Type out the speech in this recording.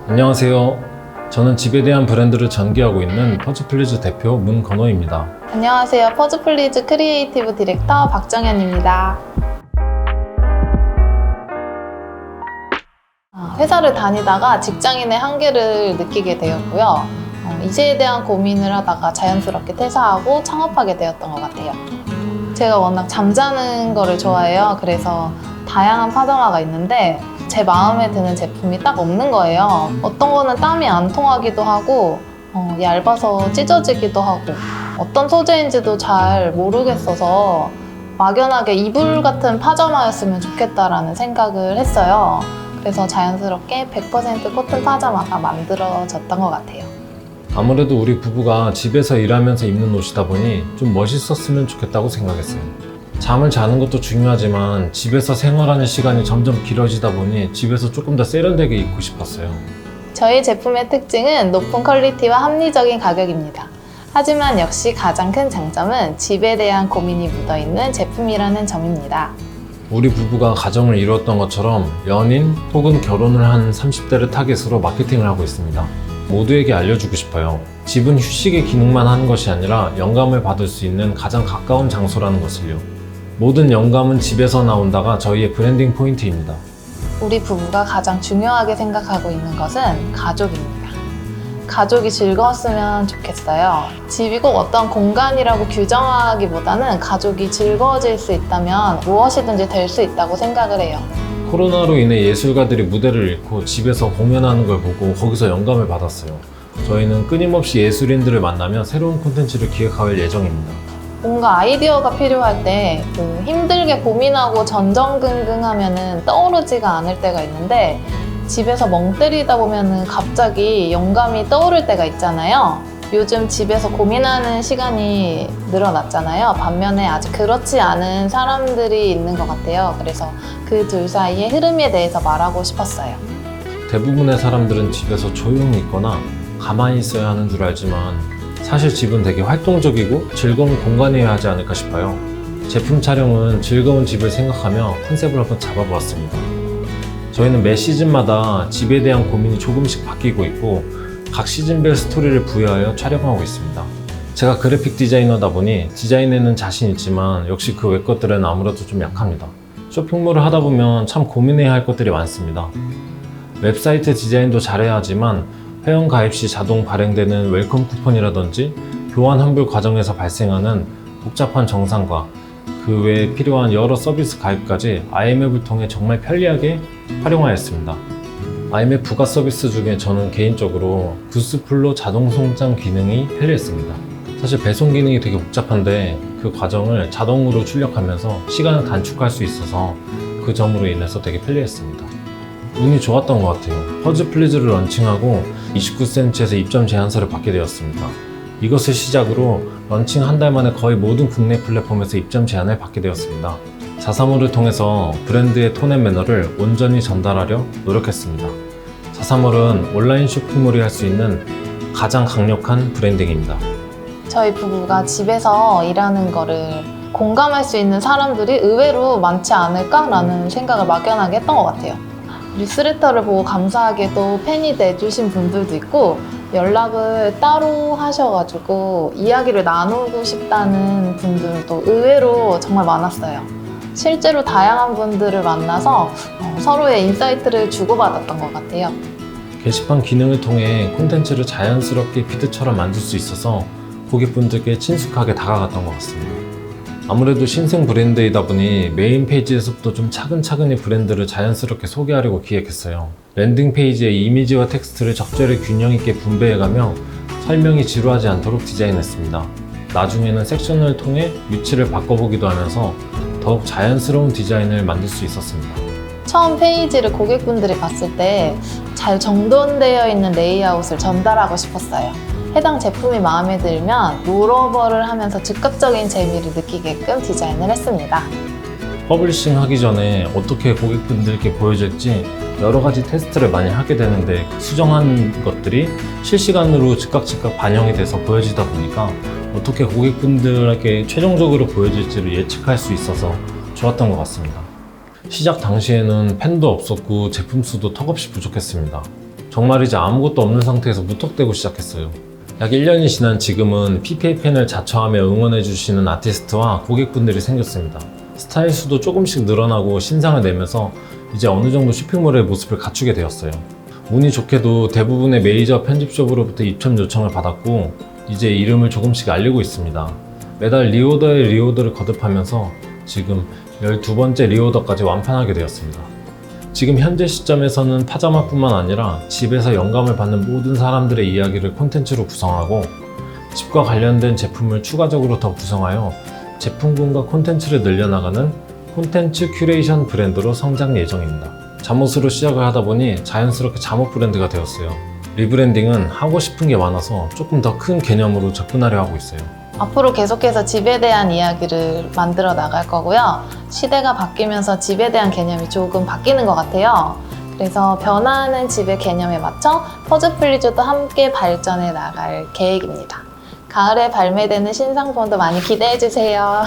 안녕하세요. 저는 집에 대한 브랜드를 전개하고 있는 퍼즈플리즈 대표 문건호입니다. 안녕하세요. 퍼즈플리즈 크리에이티브 디렉터 박정현입니다. 회사를 다니다가 직장인의 한계를 느끼게 되었고요. 이제에 대한 고민을 하다가 자연스럽게 퇴사하고 창업하게 되었던 것 같아요. 제가 워낙 잠자는 거를 좋아해요. 그래서 다양한 파자마가 있는데 제 마음에 드는 제품이 딱 없는 거예요. 어떤 거는 땀이 안 통하기도 하고 얇아서 찢어지기도 하고 어떤 소재인지도 잘 모르겠어서 막연하게 이불 같은 파자마였으면 좋겠다라는 생각을 했어요. 그래서 자연스럽게 100% 코튼 파자마가 만들어졌던 것 같아요. 아무래도 우리 부부가 집에서 일하면서 입는 옷이다 보니 좀 멋있었으면 좋겠다고 생각했어요. 잠을 자는 것도 중요하지만 집에서 생활하는 시간이 점점 길어지다 보니 집에서 조금 더 세련되게 입고 싶었어요. 저희 제품의 특징은 높은 퀄리티와 합리적인 가격입니다. 하지만 역시 가장 큰 장점은 집에 대한 고민이 묻어있는 제품이라는 점입니다. 우리 부부가 가정을 이루었던 것처럼 연인 혹은 결혼을 한 30대를 타겟으로 마케팅을 하고 있습니다. 모두에게 알려주고 싶어요. 집은 휴식의 기능만 하는 것이 아니라 영감을 받을 수 있는 가장 가까운 장소라는 것을요. 모든 영감은 집에서 나온다가 저희의 브랜딩 포인트입니다. 우리 부부가 가장 중요하게 생각하고 있는 것은 가족입니다. 가족이 즐거웠으면 좋겠어요. 집이 꼭 어떤 공간이라고 규정하기보다는 가족이 즐거워질 수 있다면 무엇이든지 될 수 있다고 생각을 해요. 코로나로 인해 예술가들이 무대를 잃고 집에서 공연하는 걸 보고 거기서 영감을 받았어요. 저희는 끊임없이 예술인들을 만나며 새로운 콘텐츠를 기획할 예정입니다. 뭔가 아이디어가 필요할 때 힘들게 고민하고 전전긍긍하면 떠오르지가 않을 때가 있는데 집에서 멍 때리다 보면 갑자기 영감이 떠오를 때가 있잖아요. 요즘 집에서 고민하는 시간이 늘어났잖아요. 반면에 아직 그렇지 않은 사람들이 있는 것 같아요. 그래서 그 둘 사이의 흐름에 대해서 말하고 싶었어요. 대부분의 사람들은 집에서 조용히 있거나 가만히 있어야 하는 줄 알지만 사실 집은 되게 활동적이고 즐거운 공간이어야 하지 않을까 싶어요. 제품 촬영은 즐거운 집을 생각하며 컨셉을 한번 잡아보았습니다. 저희는 매 시즌마다 집에 대한 고민이 조금씩 바뀌고 있고 각 시즌별 스토리를 부여하여 촬영하고 있습니다. 제가 그래픽 디자이너다 보니 디자인에는 자신 있지만 역시 그 외 것들은 아무래도 좀 약합니다. 쇼핑몰을 하다 보면 참 고민해야 할 것들이 많습니다. 웹사이트 디자인도 잘해야 하지만 회원 가입 시 자동 발행되는 웰컴 쿠폰이라든지 교환 환불 과정에서 발생하는 복잡한 정산과 그 외에 필요한 여러 서비스 가입까지 IMF을 통해 정말 편리하게 활용하였습니다. IMF 부가 서비스 중에 저는 개인적으로 구스플로 자동 송장 기능이 편리했습니다. 사실 배송 기능이 되게 복잡한데 그 과정을 자동으로 출력하면서 시간을 단축할 수 있어서 그 점으로 인해서 되게 편리했습니다. 운이 좋았던 것 같아요. 퍼즈플리즈를 런칭하고 29cm에서 입점 제안서를 받게 되었습니다. 이것을 시작으로 런칭 한 달 만에 거의 모든 국내 플랫폼에서 입점 제안을 받게 되었습니다. 자사몰을 통해서 브랜드의 톤 앤 매너를 온전히 전달하려 노력했습니다. 자사몰은 온라인 쇼핑몰이 할 수 있는 가장 강력한 브랜딩입니다. 저희 부부가 집에서 일하는 거를 공감할 수 있는 사람들이 의외로 많지 않을까라는 생각을 막연하게 했던 것 같아요. 뉴스레터를 보고 감사하게도 팬이 돼주신 분들도 있고 연락을 따로 하셔가지고 이야기를 나누고 싶다는 분들도 의외로 정말 많았어요. 실제로 다양한 분들을 만나서 서로의 인사이트를 주고받았던 것 같아요. 게시판 기능을 통해 콘텐츠를 자연스럽게 피드처럼 만들 수 있어서 고객분들께 친숙하게 다가갔던 것 같습니다. 아무래도 신생 브랜드이다 보니 메인 페이지에서부터 좀 차근차근히 브랜드를 자연스럽게 소개하려고 기획했어요. 랜딩 페이지의 이미지와 텍스트를 적절히 균형 있게 분배해가며 설명이 지루하지 않도록 디자인했습니다. 나중에는 섹션을 통해 위치를 바꿔보기도 하면서 더욱 자연스러운 디자인을 만들 수 있었습니다. 처음 페이지를 고객분들이 봤을 때 잘 정돈되어 있는 레이아웃을 전달하고 싶었어요. 해당 제품이 마음에 들면 롤오버를 하면서 즉각적인 재미를 느끼게끔 디자인을 했습니다. 퍼블리싱 하기 전에 어떻게 고객분들께 보여줄지 여러 가지 테스트를 많이 하게 되는데 수정한 것들이 실시간으로 즉각 반영이 돼서 보여지다 보니까 어떻게 고객분들에게 최종적으로 보여질지를 예측할 수 있어서 좋았던 것 같습니다. 시작 당시에는 팬도 없었고 제품 수도 턱없이 부족했습니다. 정말 이제 아무것도 없는 상태에서 무턱대고 시작했어요. 약 1년이 지난 지금은 PPA펜을 자처하며 응원해주시는 아티스트와 고객분들이 생겼습니다. 스타일 수도 조금씩 늘어나고 신상을 내면서 이제 어느 정도 쇼핑몰의 모습을 갖추게 되었어요. 운이 좋게도 대부분의 메이저 편집숍으로부터 입점 요청을 받았고 이제 이름을 조금씩 알리고 있습니다. 매달 리오더에 리오더를 거듭하면서 지금 12번째 리오더까지 완판하게 되었습니다. 지금 현재 시점에서는 파자마뿐만 아니라 집에서 영감을 받는 모든 사람들의 이야기를 콘텐츠로 구성하고 집과 관련된 제품을 추가적으로 더 구성하여 제품군과 콘텐츠를 늘려나가는 콘텐츠 큐레이션 브랜드로 성장 예정입니다. 잠옷으로 시작을 하다 보니 자연스럽게 잠옷 브랜드가 되었어요. 리브랜딩은 하고 싶은 게 많아서 조금 더 큰 개념으로 접근하려 하고 있어요. 앞으로 계속해서 집에 대한 이야기를 만들어 나갈 거고요. 시대가 바뀌면서 집에 대한 개념이 조금 바뀌는 것 같아요. 그래서 변화하는 집의 개념에 맞춰 퍼즈플리즈도 함께 발전해 나갈 계획입니다. 가을에 발매되는 신상품도 많이 기대해 주세요.